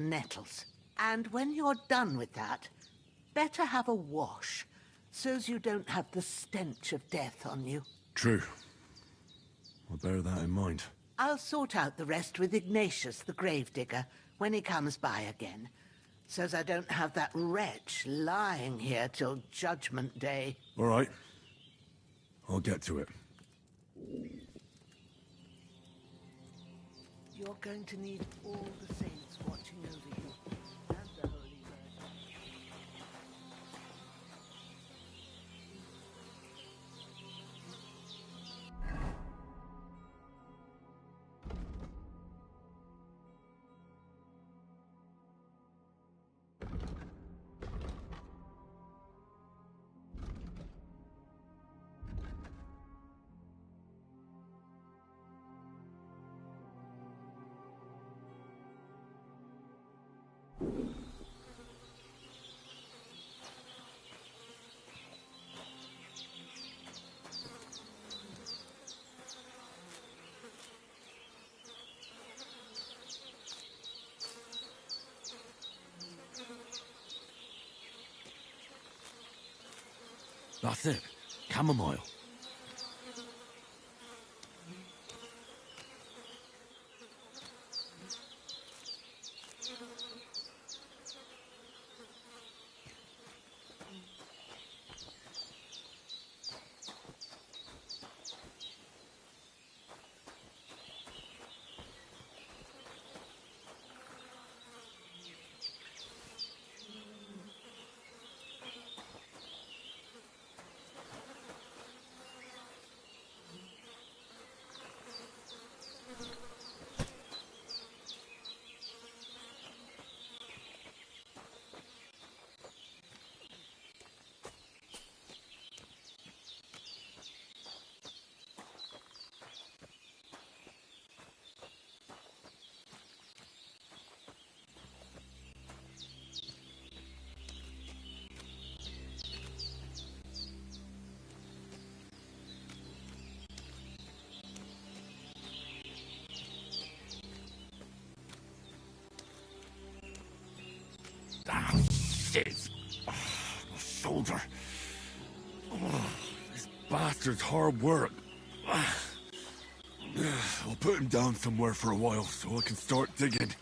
nettles. And when you're done with that, better have a wash, so's you don't have the stench of death on you. True. I'll bear that in mind. I'll sort out the rest with Ignatius, the gravedigger, when he comes by again, so's I don't have that wretch lying here till Judgment Day. All right. I'll get to it. You're going to need all the saints watching over you, and the Holy Virgin. That's it. Chamomile. Ah, shit! My shoulder. This bastard's hard work. I'll put him down somewhere for a while so I can start digging.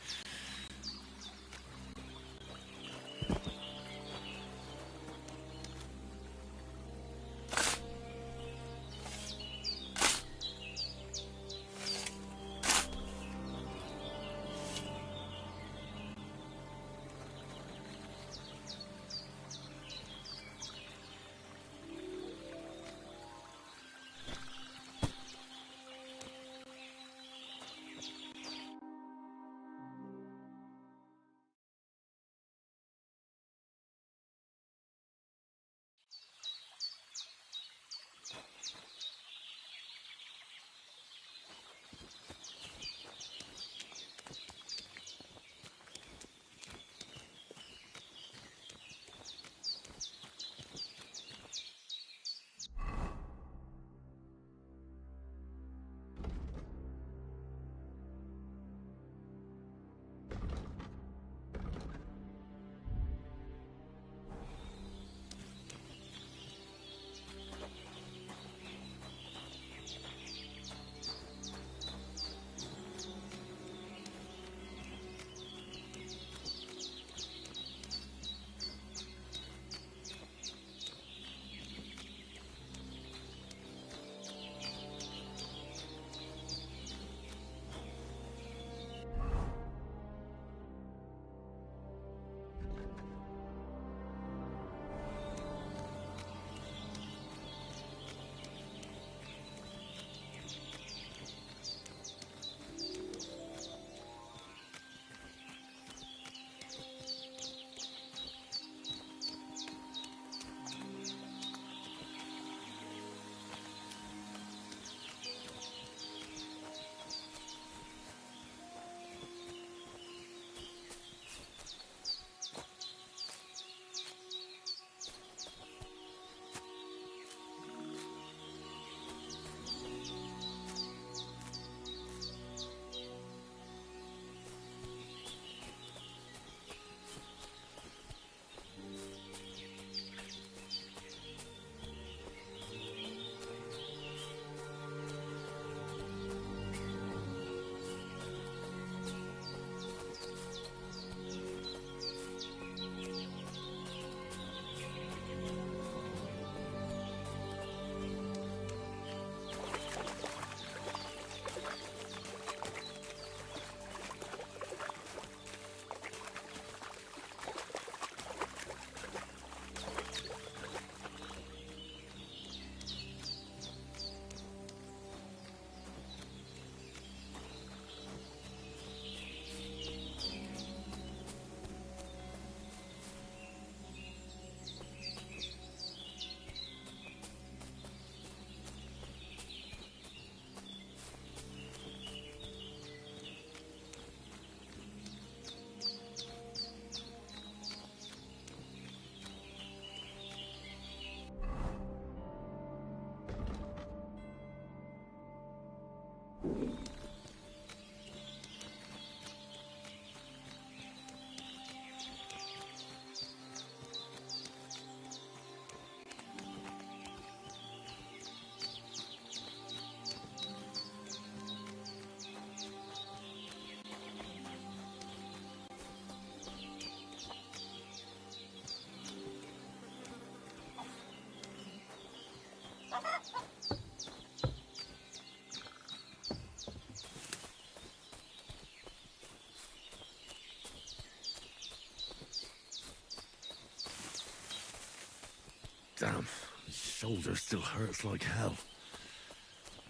Damn, my shoulder still hurts like hell.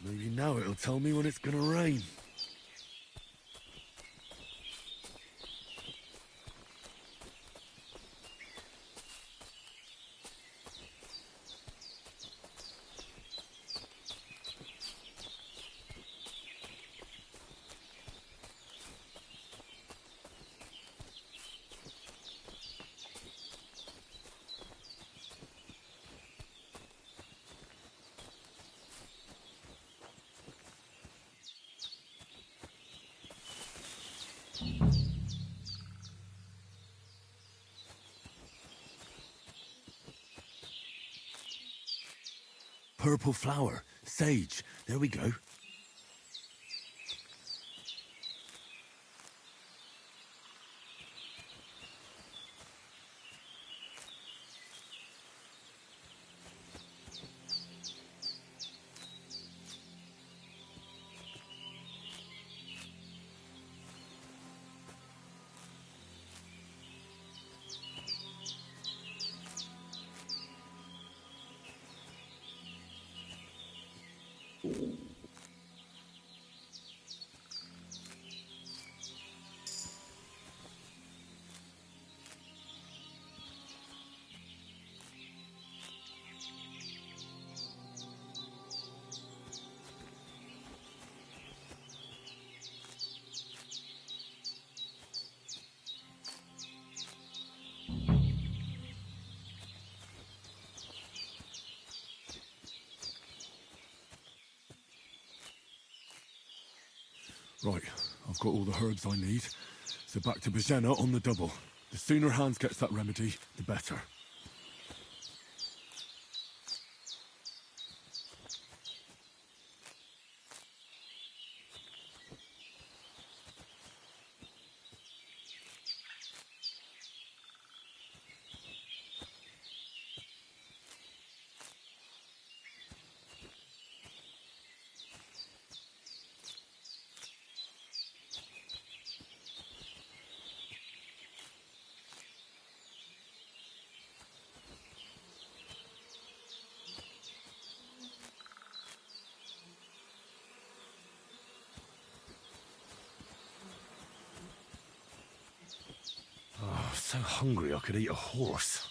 Maybe now it'll tell me when it's gonna rain. Purple flower. Sage. There we go. Right, I've got all the herbs I need, so back to Bajena on the double. The sooner Hans gets that remedy, the better. Oh, so hungry I could eat a horse.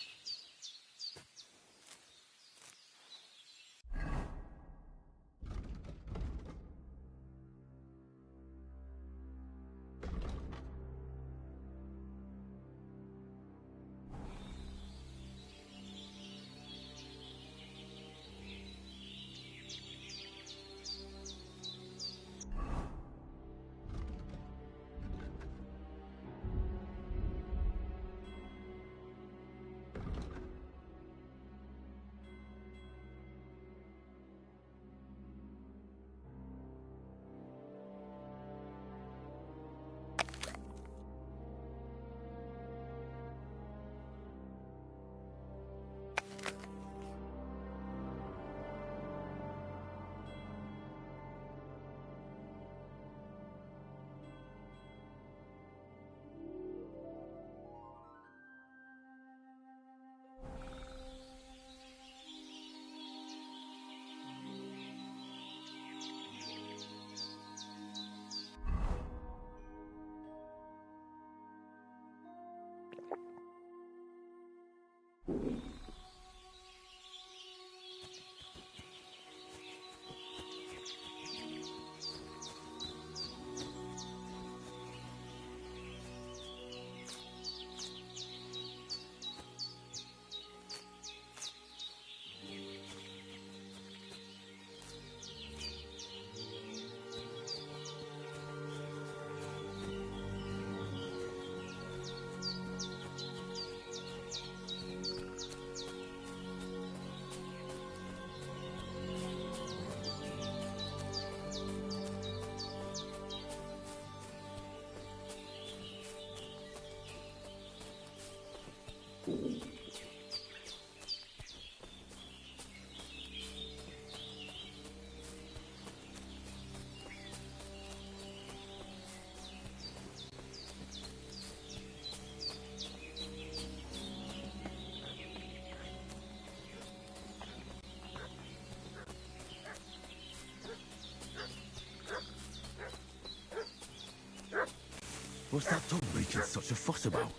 What's that dog making such a fuss about?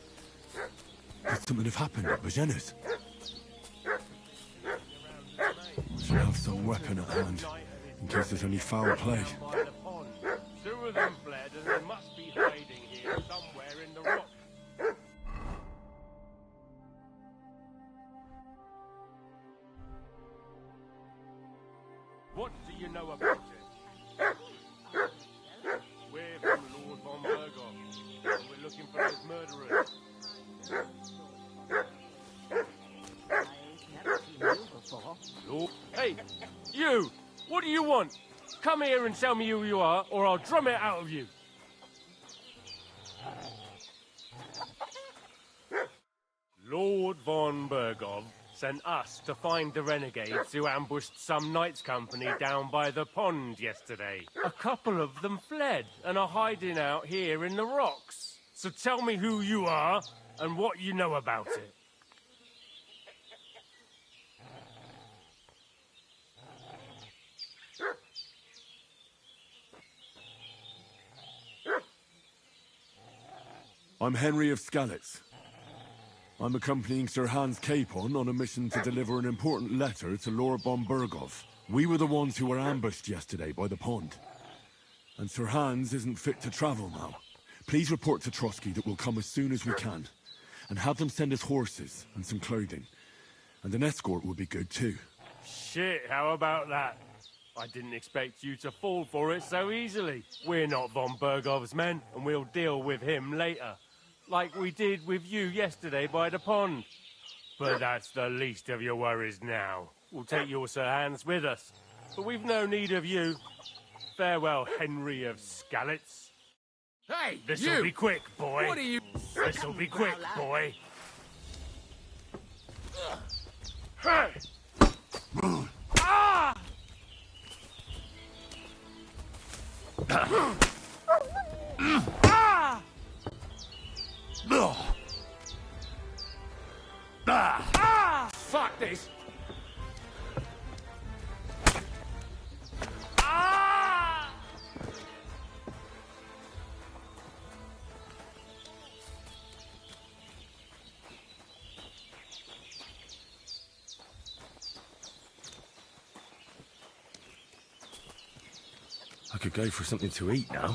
Could something have happened at Bajena's? Should have some weapon at hand, in case there's any foul play. Two of them fled, and they must be hiding here somewhere in the rock. What do you know about it? We're from Lord von Berghoff, and we're looking for those murderers. I've never seen you before. Lord. Hey, you! What do you want? Come here and tell me who you are, or I'll drum it out of you. Lord von Berghoff sent us to find the renegades who ambushed some knights' company down by the pond yesterday. A couple of them fled and are hiding out here in the rocks. So tell me who you are and what you know about it. I'm Henry of Skalitz. I'm accompanying Sir Hans Capon on a mission to deliver an important letter to Lord von Berghoff. We were the ones who were ambushed yesterday by the pond. And Sir Hans isn't fit to travel now. Please report to Trotsky that we'll come as soon as we can. And have them send us horses and some clothing. And an escort would be good too. Shit, how about that? I didn't expect you to fall for it so easily. We're not von Berghoff's men, and we'll deal with him later. Like we did with you yesterday by the pond. But that's the least of your worries now. We'll take your Sir Hans with us. But we've no need of you. Farewell, Henry of Skalitz. Hey, This'll be quick, boy. What are you... This'll be quick, boy. Hey! Ah! Ah! Ah! Fuck this! Ah! I could go for something to eat now.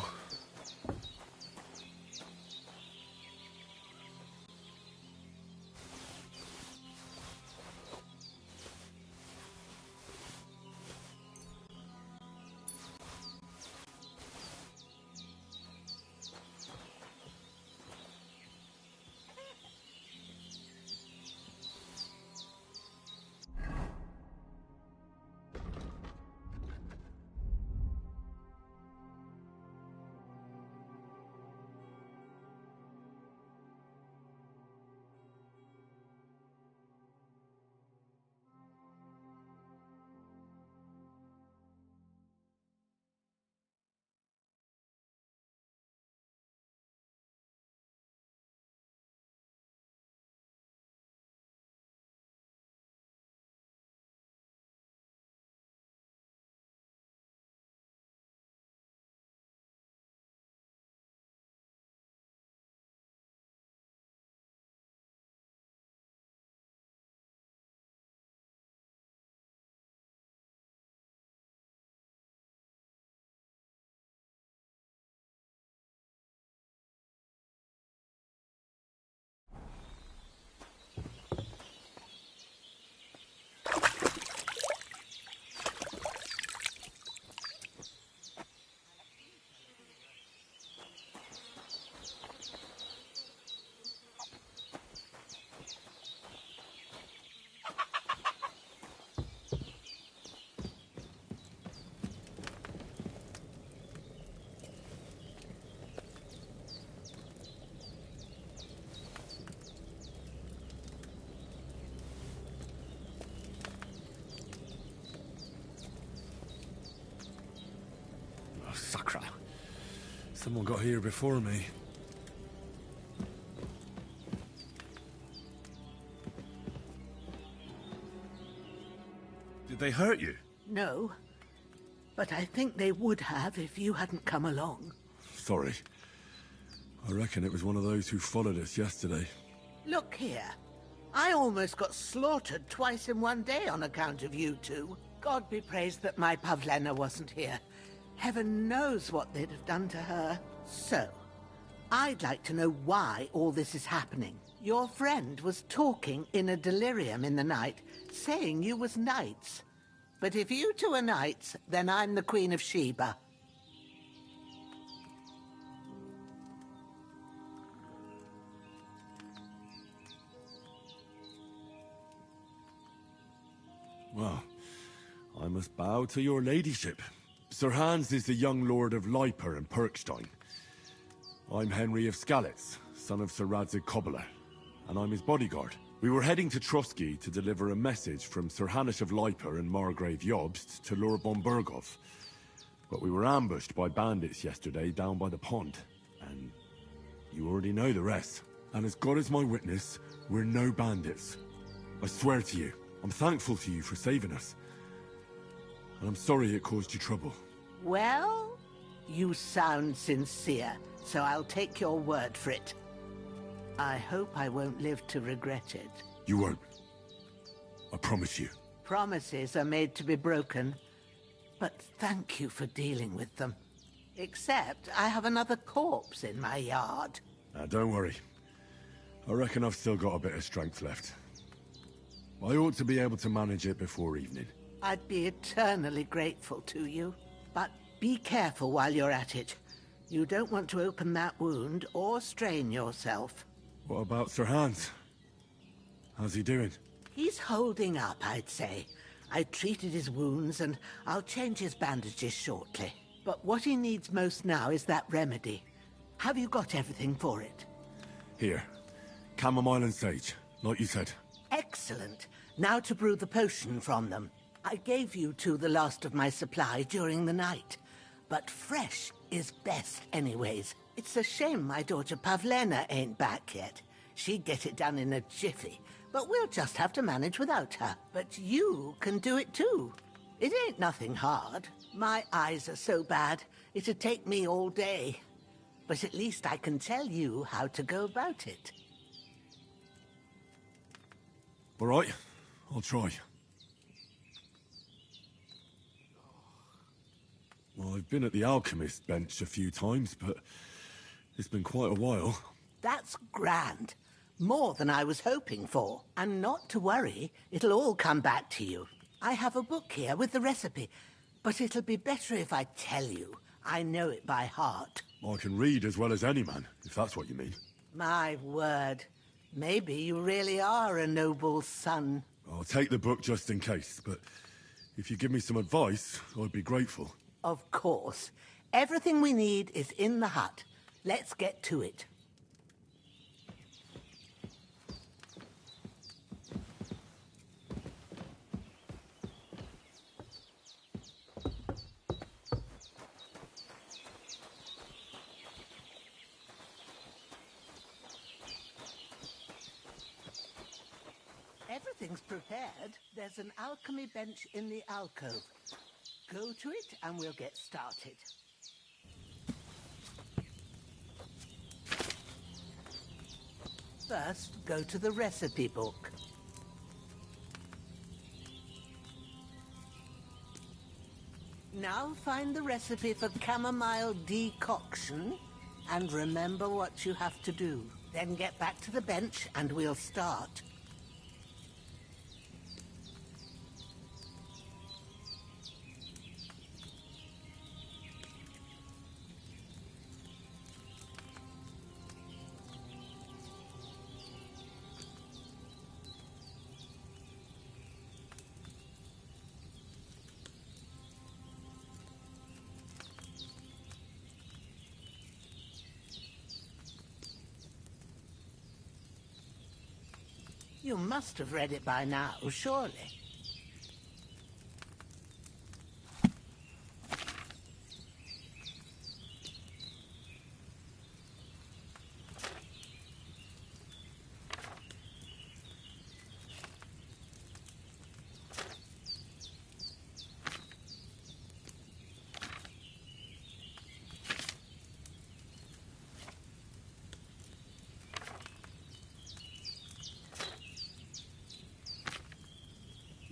Sacra. Someone got here before me. Did they hurt you? No, but I think they would have if you hadn't come along. Sorry. I reckon it was one of those who followed us yesterday. Look here. I almost got slaughtered twice in one day on account of you two. God be praised that my Pavlena wasn't here. Heaven knows what they'd have done to her. So, I'd like to know why all this is happening. Your friend was talking in a delirium in the night, saying you was knights. But if you two are knights, then I'm the Queen of Sheba. Well, I must bow to your ladyship. Sir Hans is the young lord of Leiper and Perkstein. I'm Henry of Skalitz, son of Sir Radzig Cobbler, and I'm his bodyguard. We were heading to Trotsky to deliver a message from Sir Hanish of Leiper and Margrave Jobst to Lord Bombergov. But we were ambushed by bandits yesterday down by the pond, and you already know the rest. And as God is my witness, we're no bandits. I swear to you, I'm thankful to you for saving us. And I'm sorry it caused you trouble. Well, you sound sincere, so I'll take your word for it. I hope I won't live to regret it. You won't. I promise you. Promises are made to be broken, but thank you for dealing with them. Except I have another corpse in my yard. Now, don't worry. I reckon I've still got a bit of strength left. I ought to be able to manage it before evening. I'd be eternally grateful to you. But be careful while you're at it. You don't want to open that wound or strain yourself. What about Sir Hans? How's he doing? He's holding up, I'd say. I treated his wounds and I'll change his bandages shortly. But what he needs most now is that remedy. Have you got everything for it? Here. Chamomile and sage, like you said. Excellent. Now to brew the potion from them. I gave you two the last of my supply during the night. But fresh is best anyways. It's a shame my daughter Pavlena ain't back yet. She'd get it done in a jiffy, but we'll just have to manage without her. But you can do it too. It ain't nothing hard. My eyes are so bad, it'd take me all day. But at least I can tell you how to go about it. All right, I'll try. Well, I've been at the alchemist bench a few times, but it's been quite a while. That's grand. More than I was hoping for. And not to worry, it'll all come back to you. I have a book here with the recipe, but it'll be better if I tell you. I know it by heart. I can read as well as any man, if that's what you mean. My word. Maybe you really are a noble son. I'll take the book just in case, but if you give me some advice, I'd be grateful. Of course. Everything we need is in the hut. Let's get to it. Everything's prepared. There's an alchemy bench in the alcove. Go to it and we'll get started. First, go to the recipe book. Now find the recipe for chamomile decoction and remember what you have to do. Then get back to the bench and we'll start. You must have read it by now, surely.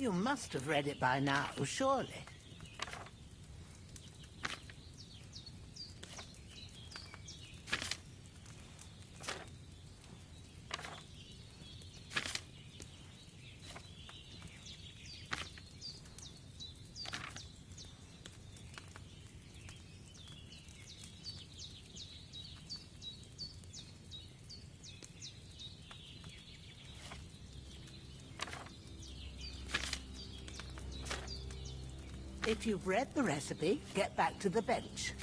You must have read it by now, surely. If you've read the recipe, get back to the bench.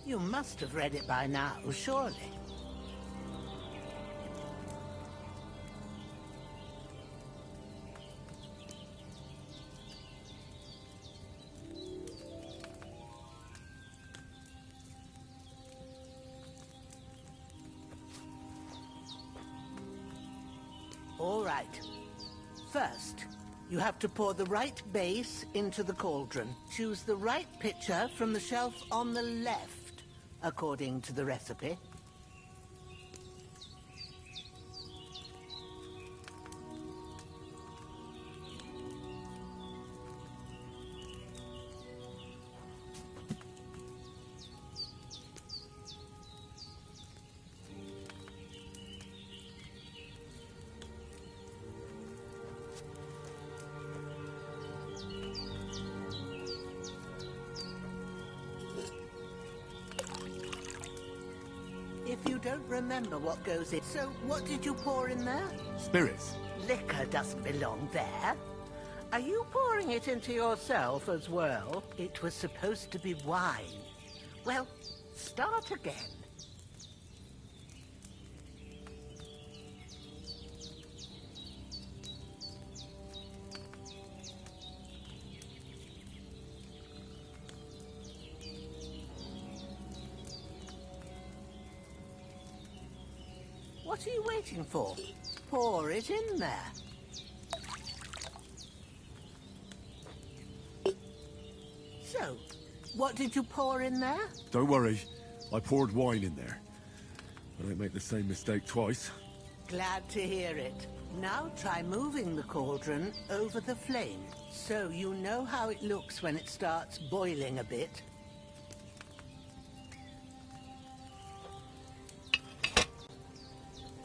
You must have read it by now, surely. All right. First, you have to pour the right base into the cauldron. Choose the right pitcher from the shelf on the left, according to the recipe. If you don't remember what goes in, so what did you pour in there? Spirits. Liquor doesn't belong there. Are you pouring it into yourself as well? It was supposed to be wine. Well, start again. What are you waiting for? Pour it in there. So, what did you pour in there? Don't worry. I poured wine in there. I don't make the same mistake twice. Glad to hear it. Now try moving the cauldron over the flame, so you know how it looks when it starts boiling a bit.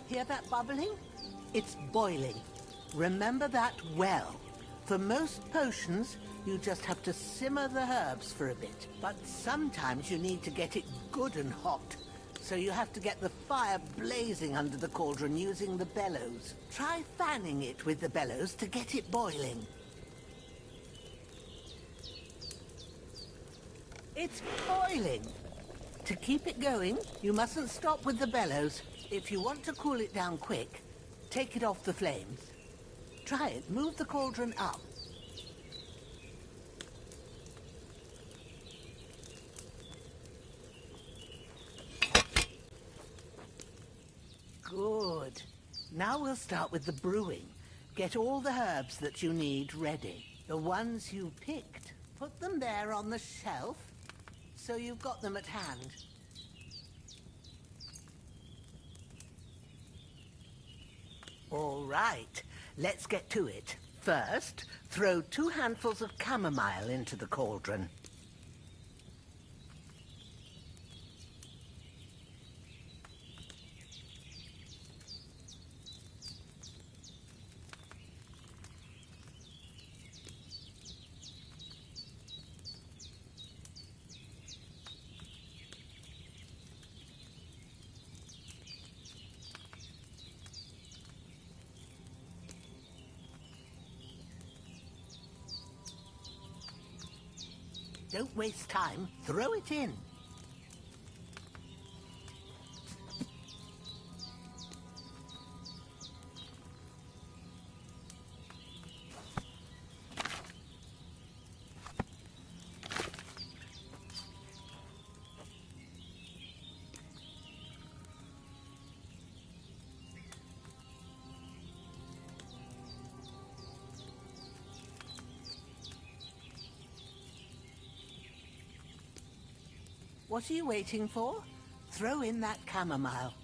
Hear that bubbling? It's boiling. Remember that well. For most potions, you just have to simmer the herbs for a bit. But sometimes you need to get it good and hot. So you have to get the fire blazing under the cauldron using the bellows. Try fanning it with the bellows to get it boiling. It's boiling. To keep it going, you mustn't stop with the bellows. If you want to cool it down quick, take it off the flames. Try it. Move the cauldron up. Good. Now we'll start with the brewing. Get all the herbs that you need ready. The ones you picked. Put them there on the shelf, so you've got them at hand. All right, let's get to it. First, throw 2 handfuls of chamomile into the cauldron. Don't waste time. Throw it in. What are you waiting for? Throw in that chamomile.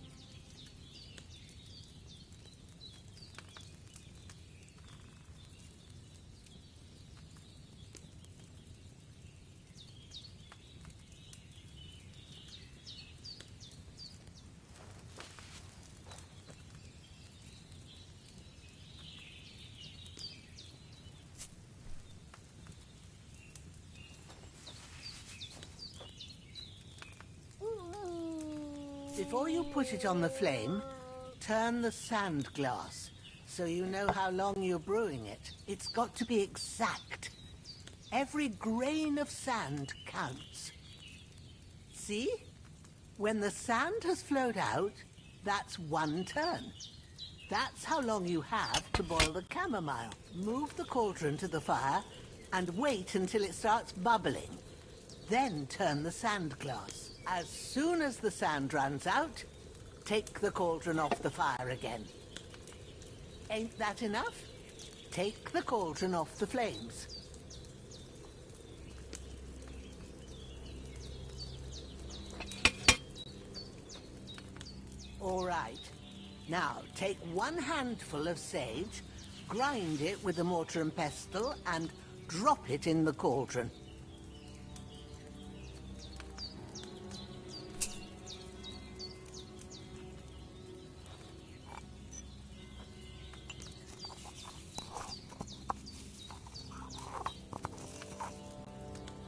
Before you put it on the flame, turn the sand glass so you know how long you're brewing it. It's got to be exact. Every grain of sand counts. See? When the sand has flowed out, that's 1 turn. That's how long you have to boil the chamomile. Move the cauldron to the fire and wait until it starts bubbling. Then turn the sand glass. As soon as the sand runs out, take the cauldron off the fire again. Ain't that enough? Take the cauldron off the flames. All right. Now, take 1 handful of sage, grind it with a mortar and pestle, and drop it in the cauldron.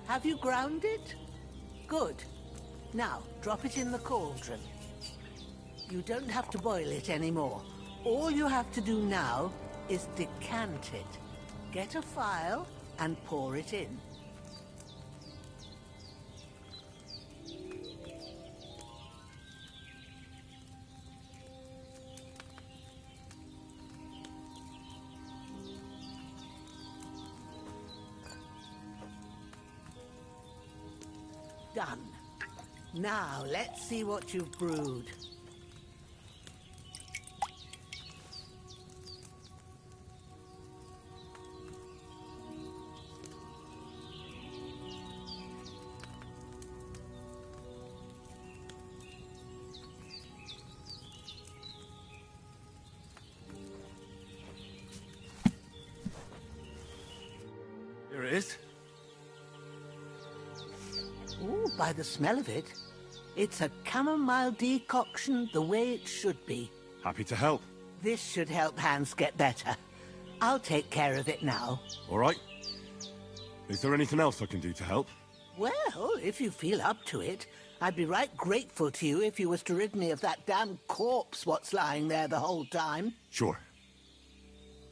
Have you ground it? Good. Now, drop it in the cauldron. You don't have to boil it anymore. All you have to do now is decant it. Get a phial and pour it in. Done. Now, let's see what you've brewed. Here it is. Ooh, by the smell of it, it's a chamomile decoction the way it should be. Happy to help. This should help Hans get better. I'll take care of it now. All right. Is there anything else I can do to help? Well, if you feel up to it, I'd be right grateful to you if you was to rid me of that damn corpse what's lying there the whole time. Sure.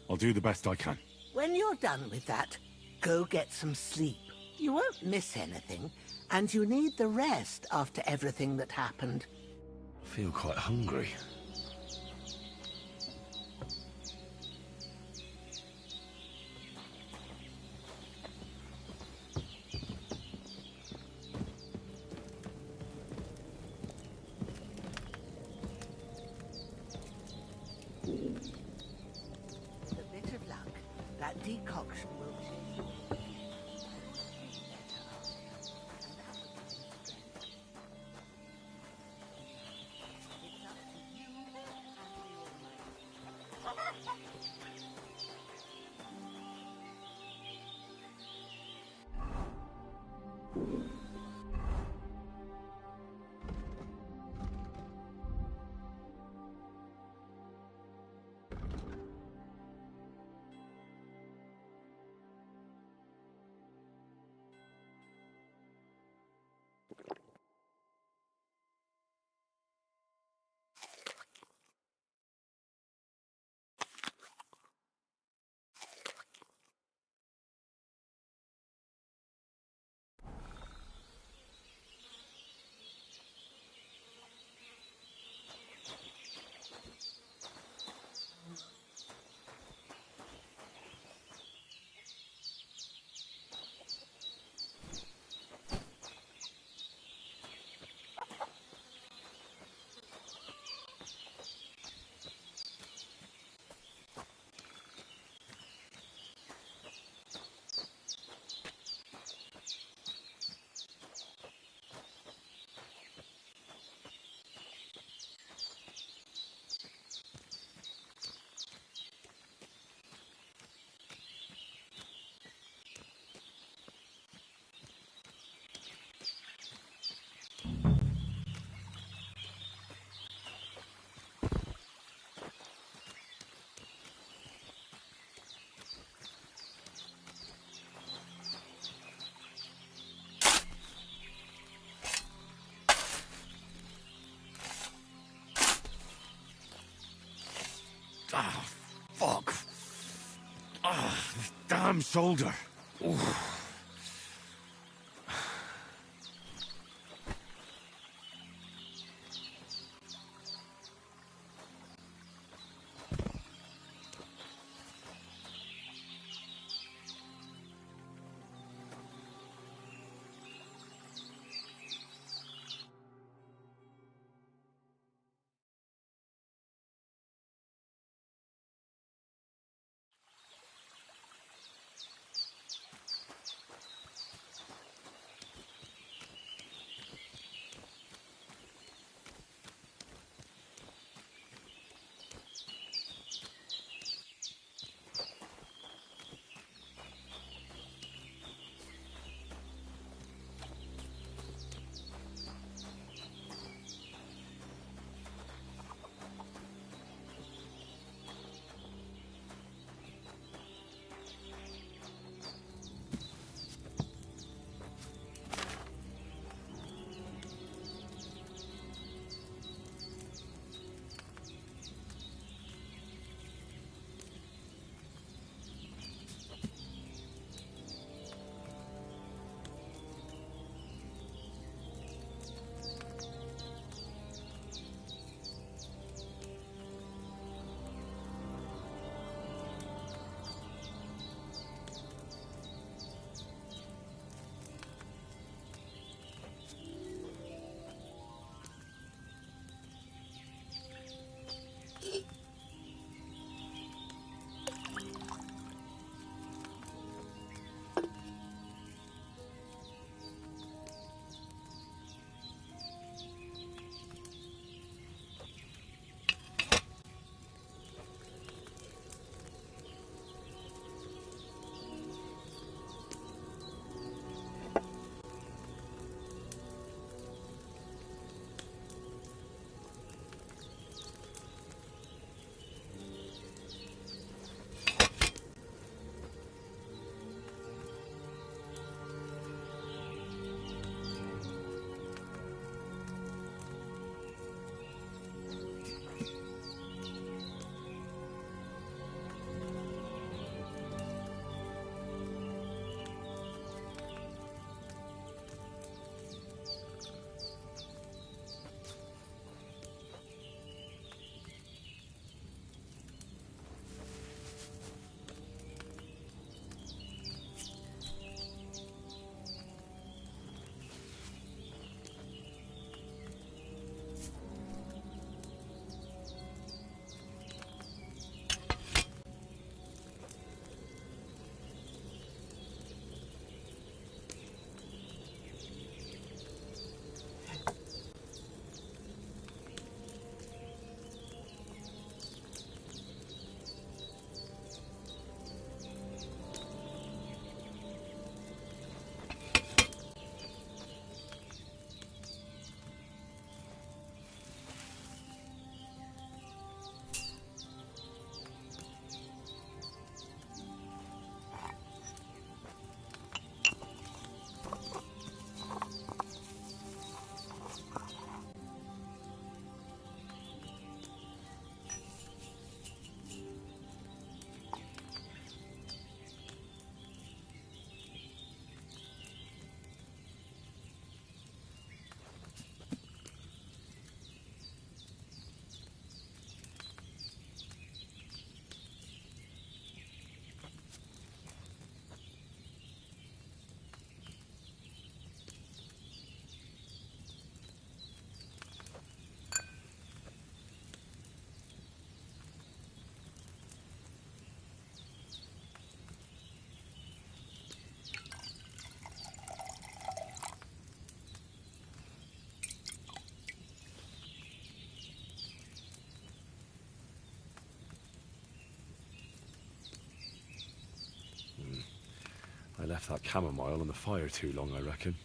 I'll do the best I can. When you're done with that, go get some sleep. You won't miss anything, and you need the rest after everything that happened. I feel quite hungry. With a bit of luck, that decoction will change. damn shoulder. I left that chamomile on the fire too long, I reckon.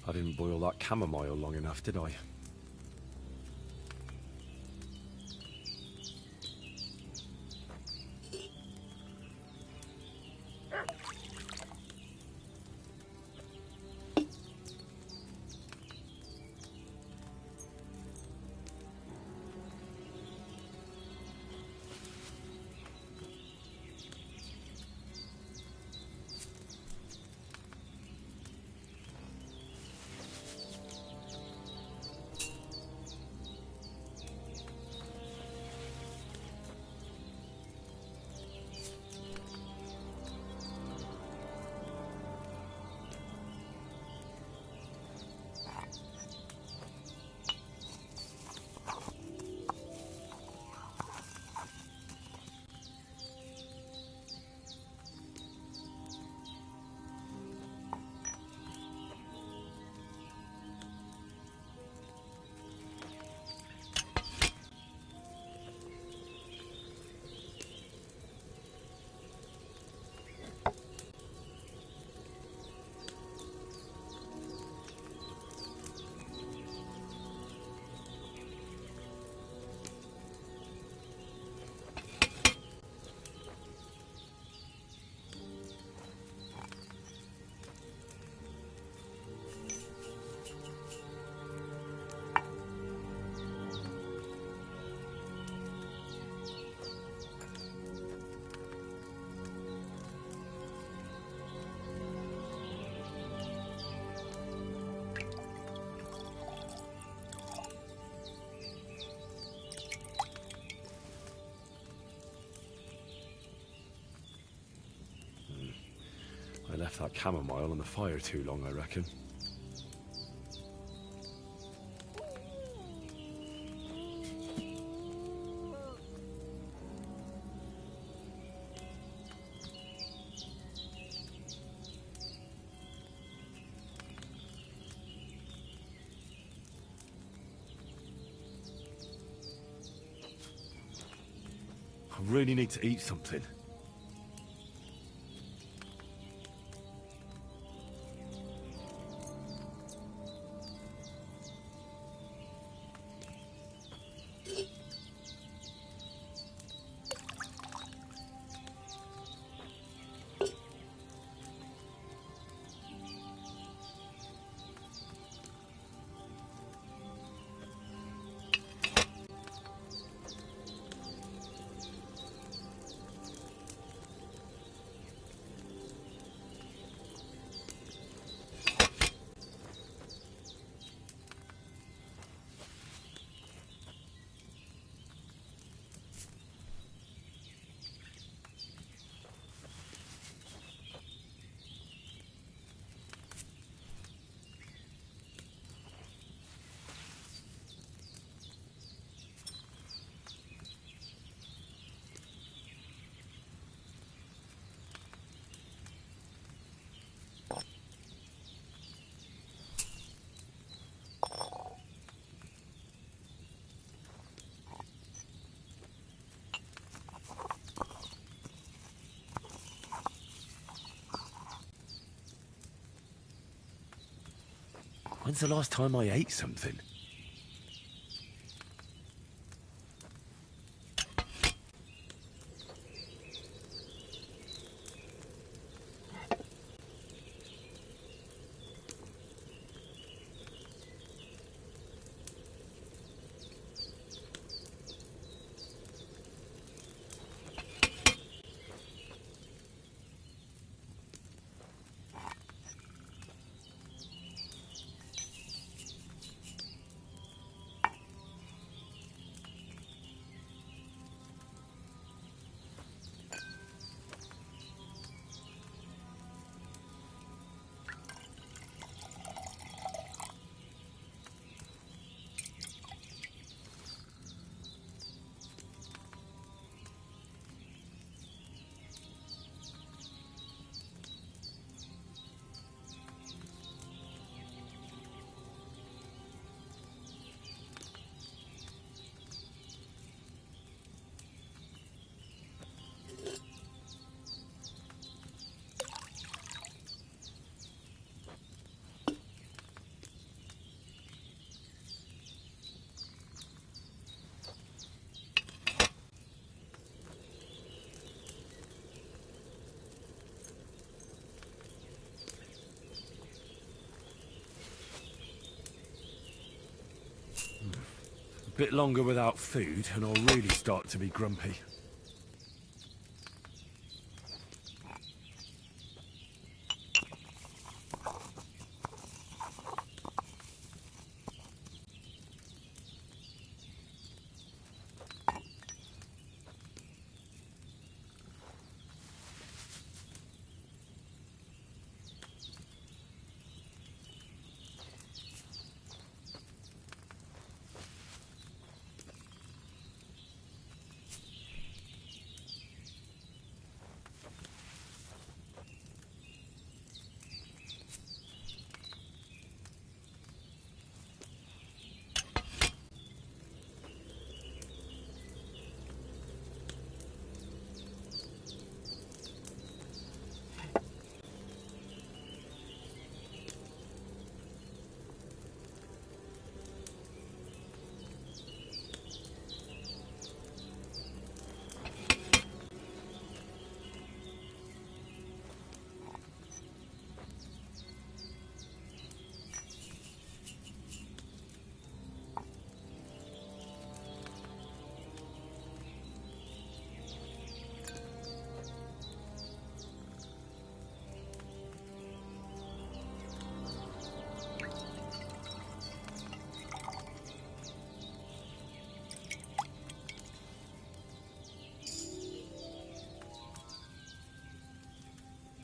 I didn't boil that chamomile long enough, did I? I left that chamomile on the fire too long, I reckon. I really need to eat something. When's the last time I ate something? Bit longer without food, and I'll really start to be grumpy.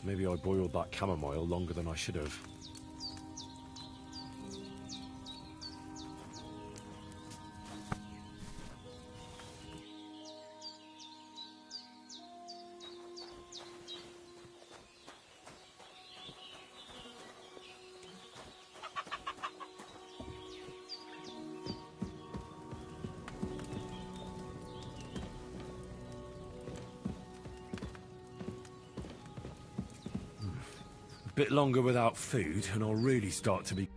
Maybe I boiled that chamomile longer than I should have. Bit longer without food, and I'll really start to be...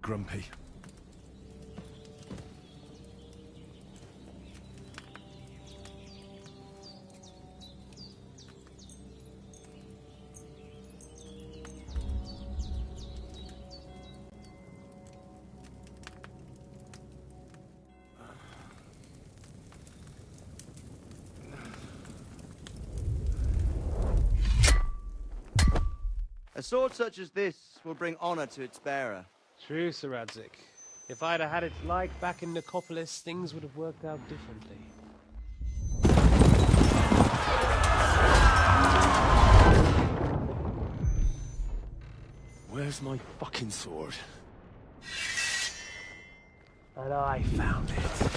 grumpy. A sword such as this will bring honor to its bearer. True, Sir Radzik. If I'd have had it like back in Nicopolis, things would have worked out differently. Where's my fucking sword? And I found it.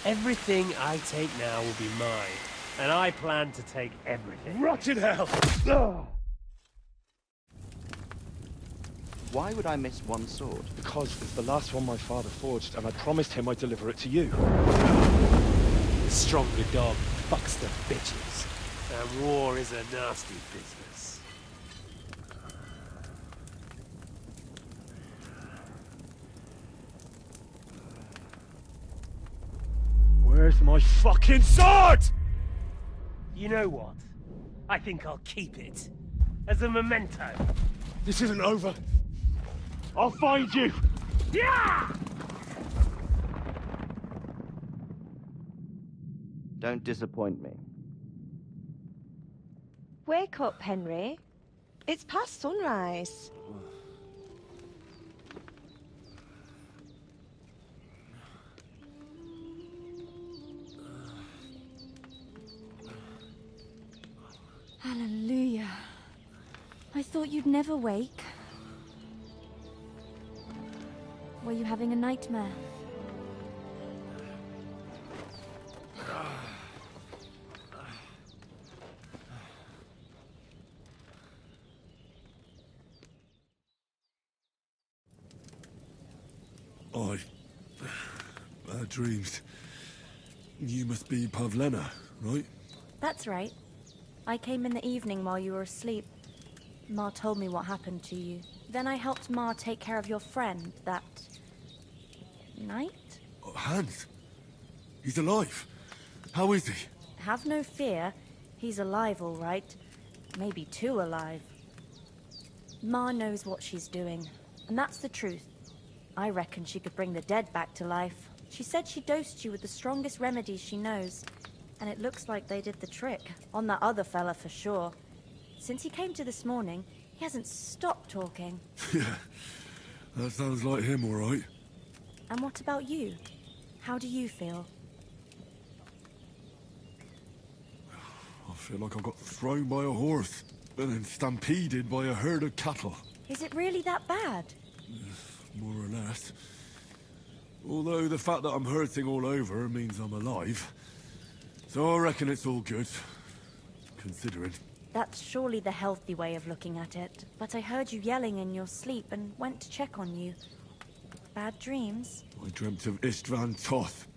Everything I take now will be mine, and I plan to take everything. Rotten hell! Why would I miss one sword? Because it's the last one my father forged, and I promised him I'd deliver it to you. The stronger dog fucks the bitches, and war is a nasty business. Where's my fucking sword? You know what? I think I'll keep it. As a memento. This isn't over. I'll find you! Yeah! Don't disappoint me. Wake up, Henry. It's past sunrise. Hallelujah. I thought you'd never wake. Were you having a nightmare? Bad dreams. You must be Pavlena, right? That's right. I came in the evening while you were asleep. Ma told me what happened to you. Then I helped Ma take care of your friend that night? Oh, Hans? He's alive. How is he? Have no fear. He's alive, all right. Maybe too alive. Ma knows what she's doing, and that's the truth. I reckon she could bring the dead back to life. She said she dosed you with the strongest remedies she knows, and it looks like they did the trick. On that other fella for sure. Since he came to this morning, he hasn't stopped talking. Yeah, that sounds like him, all right. And what about you? How do you feel? I feel like I got thrown by a horse, and then stampeded by a herd of cattle. Is it really that bad? More or less. Although the fact that I'm hurting all over means I'm alive. So I reckon it's all good, considering. That's surely the healthy way of looking at it. But I heard you yelling in your sleep and went to check on you. Bad dreams? I dreamt of Istvan Toth,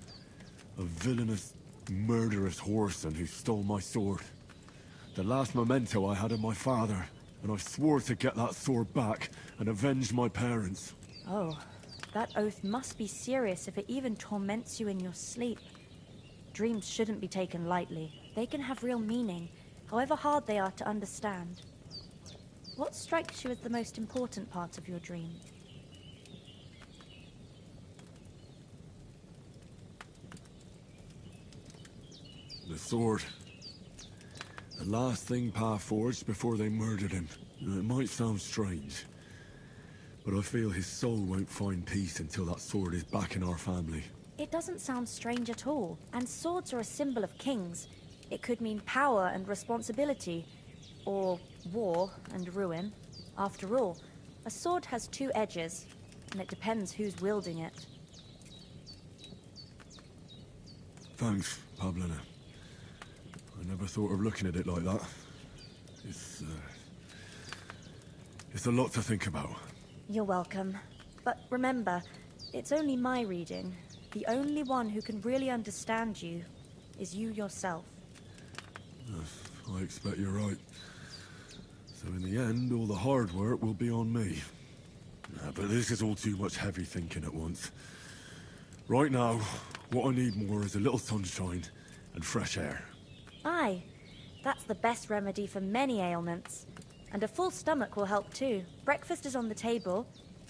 a villainous, murderous whoreson who stole my sword. The last memento I had of my father, and I swore to get that sword back and avenge my parents. Oh, that oath must be serious if it even torments you in your sleep. Dreams shouldn't be taken lightly. They can have real meaning, however hard they are to understand. What strikes you as the most important part of your dream? The sword. The last thing Pa forged before they murdered him. It might sound strange, but I feel his soul won't find peace until that sword is back in our family. It doesn't sound strange at all, and swords are a symbol of kings. It could mean power and responsibility, or war and ruin. After all, a sword has two edges, and it depends who's wielding it. Thanks, Pavlena. I never thought of looking at it like that. It's a lot to think about. You're welcome. But remember, it's only my reading. The only one who can really understand you is you yourself. I expect you're right. So in the end, all the hard work will be on me. But this is all too much heavy thinking at once. Right now, what I need more is a little sunshine and fresh air. Aye, that's the best remedy for many ailments. And a full stomach will help too. Breakfast is on the table,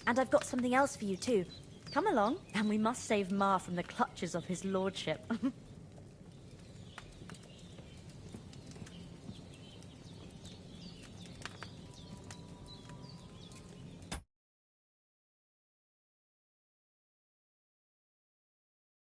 and I've got something else for you too. Come along, and we must save Ma from the clutches of his lordship.